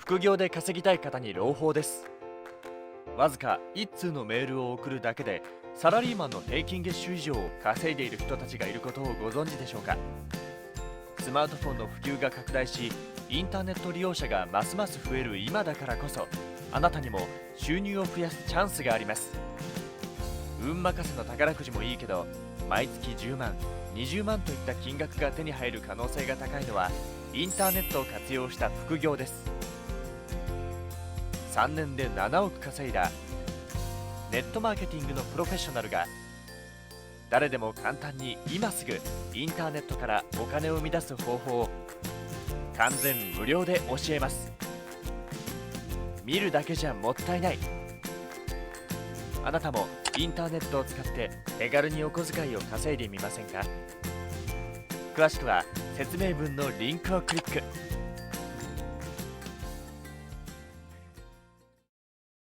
副業で稼ぎたい方に朗報です。わずか1通のメールを送るだけでサラリーマンの平均月収以上を稼いでいる人たちがいることをご存知でしょうか。スマートフォンの普及が拡大し、インターネット利用者がますます増える今だからこそ、あなたにも収入を増やすチャンスがあります。運任せの宝くじもいいけど、毎月10万、20万といった金額が手に入る可能性が高いのはインターネットを活用した副業です。3年で7億稼いだネットマーケティングのプロフェッショナルが、誰でも簡単に今すぐインターネットからお金を生み出す方法を完全無料で教えます。見るだけじゃもったいない。あなたもインターネットを使って手軽にお小遣いを稼いでみませんか。詳しくは説明文のリンクをクリック。